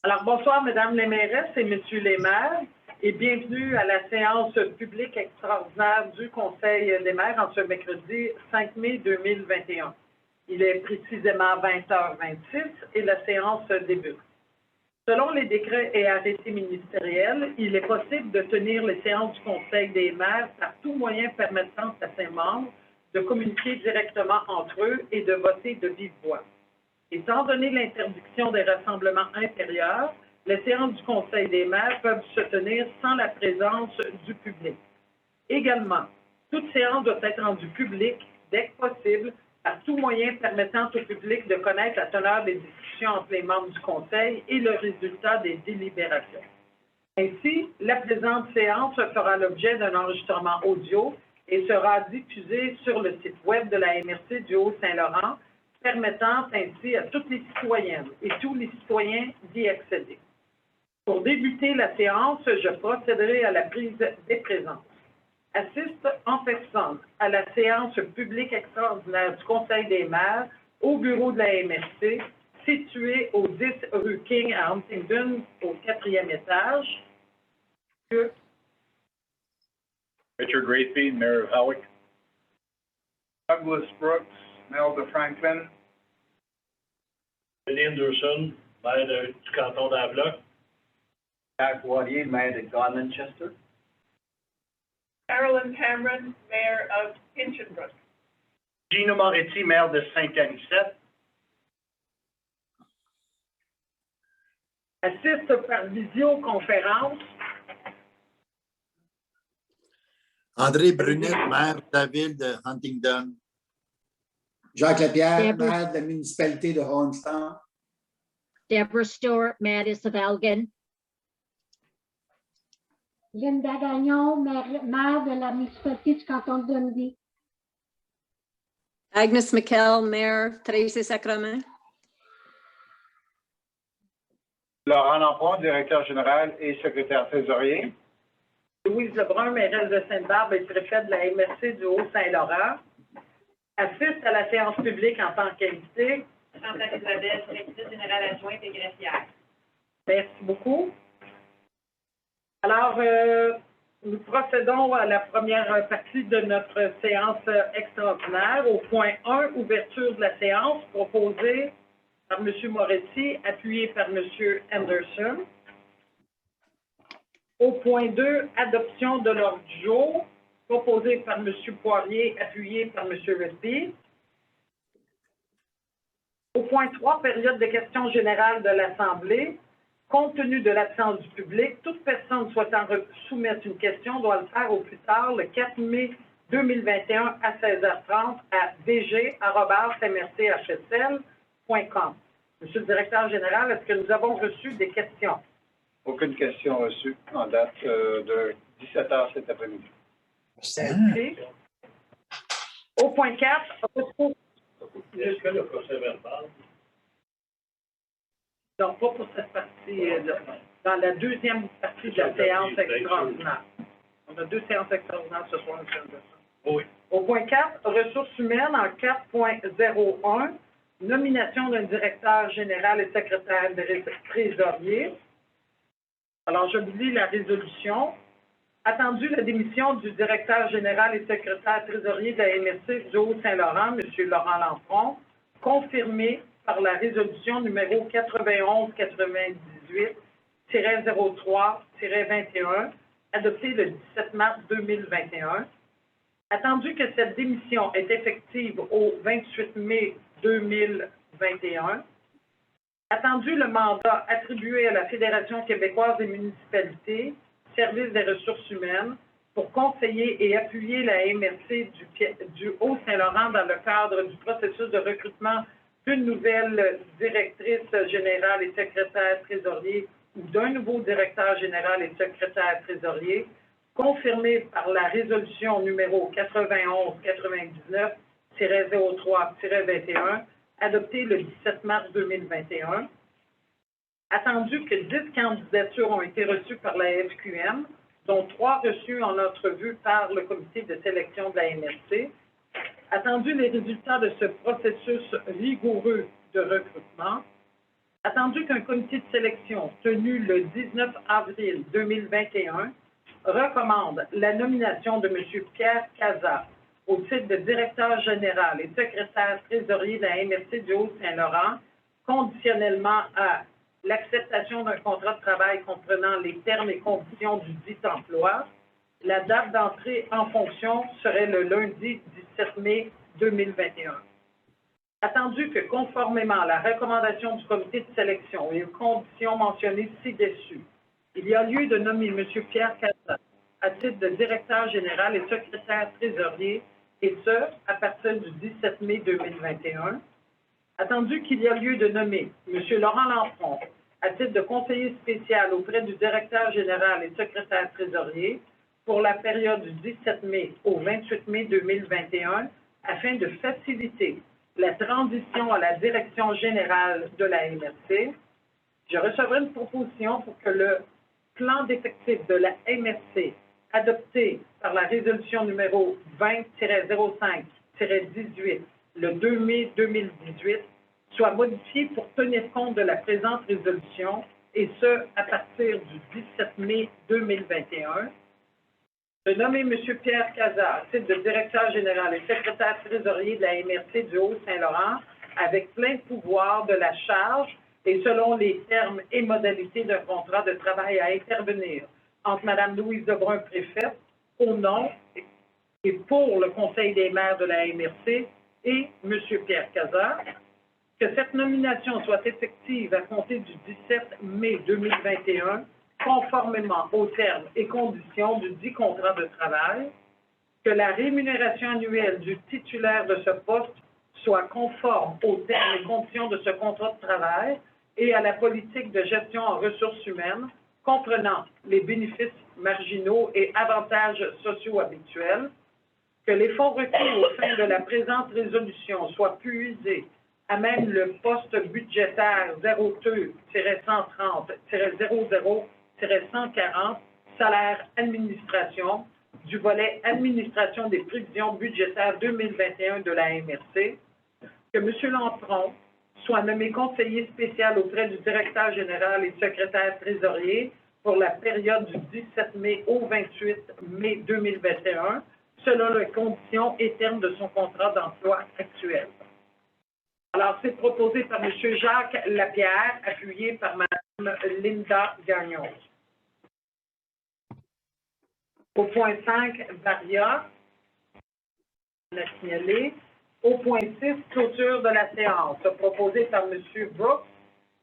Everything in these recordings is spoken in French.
Alors, bonsoir, Mesdames les mairesses et Messieurs les maires, et bienvenue à la séance publique extraordinaire du Conseil des maires en ce mercredi 5 mai 2021. Il est précisément 20h26 et la séance débute. Selon les décrets et arrêtés ministériels, il est possible de tenir les séances du Conseil des maires par tout moyen permettant à ses membres de communiquer directement entre eux et de voter de vive voix. Étant donné l'interdiction des rassemblements intérieurs, les séances du Conseil des maires peuvent se tenir sans la présence du public. Également, toute séance doit être rendue publique dès que possible par tout moyen permettant au public de connaître la teneur des discussions entre les membres du Conseil et le résultat des délibérations. Ainsi, la présente séance fera l'objet d'un enregistrement audio et sera diffusée sur le site web de la MRC du Haut-Saint-Laurent, permettant ainsi à toutes les citoyennes et tous les citoyens d'y accéder. Pour débuter la séance, je procéderai à la prise des présences. Assiste en personne à la séance publique extraordinaire du Conseil des maires au bureau de la MRC, situé au 10 rue King à Huntingdon, au 4e étage. Richard Gracie, Mayor of Howick. Douglas Brooks, maire de Franklin. Denis Anderson, maire du canton d'Havelock. Jack Wadier, maire de Garmanchester. Carolyn Cameron, mayor of Hinchinbrook. Gino Moretti, maire de Saint-Anicette. Assiste par visioconférence André Brunet, maire de la ville de Huntingdon. Jacques Lapierre, Deborah. maire de la municipalité de Hohenstein. Deborah Stewart, Mattis of Elgin. Linda Gagnon, maire de la municipalité du canton de Dundee. Agnes McKell, maire, Tracy-Sacrament. Laurent Lampron, directeur général et secrétaire trésorier. Louise Lebrun, mairesse de Sainte-Barbe et préfète de la MRC du Haut-Saint-Laurent. Assiste à la séance publique en tant qu'invité. Chantal Isabelle, directrice générale adjointe et greffière. Merci beaucoup. Alors, nous procédons à la première partie de notre séance extraordinaire. Au point 1, ouverture de la séance, proposée par M. Moretti, appuyé par M. Anderson. Au point 2, adoption de l'ordre du jour, proposé par M. Poirier, appuyé par M. Risby. Au point 3, période de questions générales de l'Assemblée. Compte tenu de l'absence du public, toute personne souhaitant soumettre une question doit le faire au plus tard le 4 mai 2021 à 16h30 à dg@mrchsl.com. Monsieur le directeur général, est-ce que nous avons reçu des questions? Aucune question reçue en date de 17h cet après-midi. Merci. Au point 4, Est-ce que le procès verbal? donc pas pour cette partie-là, dans la deuxième partie de la séance extraordinaire. On a deux séances extraordinaires ce soir, M. Anderson. Oui. Au point 4, ressources humaines en 4.01, nomination d'un directeur général et secrétaire trésorier. Alors, je vous lis la résolution. Attendu la démission du directeur général et secrétaire trésorier de la MRC du Haut-Saint-Laurent, M. Laurent Lampron, confirmé par la résolution numéro 91-98-03-21, adoptée le 17 mars 2021. Attendu que cette démission est effective au 28 mai 2021. Attendu le mandat attribué à la Fédération québécoise des municipalités, service des ressources humaines, pour conseiller et appuyer la MRC du Haut-Saint-Laurent dans le cadre du processus de recrutement d'une nouvelle directrice générale et secrétaire trésorier ou d'un nouveau directeur général et secrétaire trésorier, confirmé par la résolution numéro 91-99-03-21, adoptée le 17 mars 2021. Attendu que 10 candidatures ont été reçues par la FQM, dont 3 reçues en entrevue par le comité de sélection de la MRC. Attendu les résultats de ce processus rigoureux de recrutement, Attendu qu'un comité de sélection tenu le 19 avril 2021 recommande la nomination de M. Pierre Cazat au titre de directeur général et secrétaire trésorier de la MRC du Haut-Saint-Laurent, conditionnellement à l'acceptation d'un contrat de travail comprenant les termes et conditions du dit emploi, la date d'entrée en fonction serait le lundi 17 mai 2021. Attendu que, conformément à la recommandation du comité de sélection et aux conditions mentionnées ci-dessus, il y a lieu de nommer M. Pierre Cazat à titre de directeur général et secrétaire trésorier, et ce, à partir du 17 mai 2021. Attendu qu'il y a lieu de nommer M. Laurent Lampron à titre de conseiller spécial auprès du directeur général et secrétaire trésorier pour la période du 17 mai au 28 mai 2021, afin de faciliter la transition à la direction générale de la MRC. Je recevrai une proposition pour que le plan d'effectifs de la MRC, adopté par la résolution numéro 20-05-18 le 2 mai 2018, soit modifié pour tenir compte de la présente résolution, et ce, à partir du 17 mai 2021. De nommer M. Pierre Cazat à titre de directeur général et secrétaire trésorier de la MRC du Haut-Saint-Laurent avec plein pouvoir de la charge et selon les termes et modalités d'un contrat de travail à intervenir entre Mme Louise Debrun, préfète, au nom et pour le Conseil des maires de la MRC et M. Pierre Cazat, que cette nomination soit effective à compter du 17 mai 2021, conformément aux termes et conditions du dit contrat de travail, que la rémunération annuelle du titulaire de ce poste soit conforme aux termes et conditions de ce contrat de travail et à la politique de gestion en ressources humaines, comprenant les bénéfices marginaux et avantages sociaux habituels, que les fonds requis aux fins de la présente résolution soient puisés à même le poste budgétaire 02-130-00-140, salaire administration, du volet administration des prévisions budgétaires 2021 de la MRC, que M. Lampron soit nommé conseiller spécial auprès du directeur général et secrétaire trésorier pour la période du 17 mai au 28 mai 2021, selon les conditions et termes de son contrat d'emploi actuel. Alors, c'est proposé par M. Jacques Lapierre, appuyé par Mme Linda Gagnon. Au point 5, Varia, on a signalé. Au point 6, clôture de la séance, proposé par M. Brooks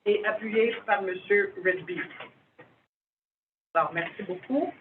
et appuyé par M. Redby. Alors, merci beaucoup.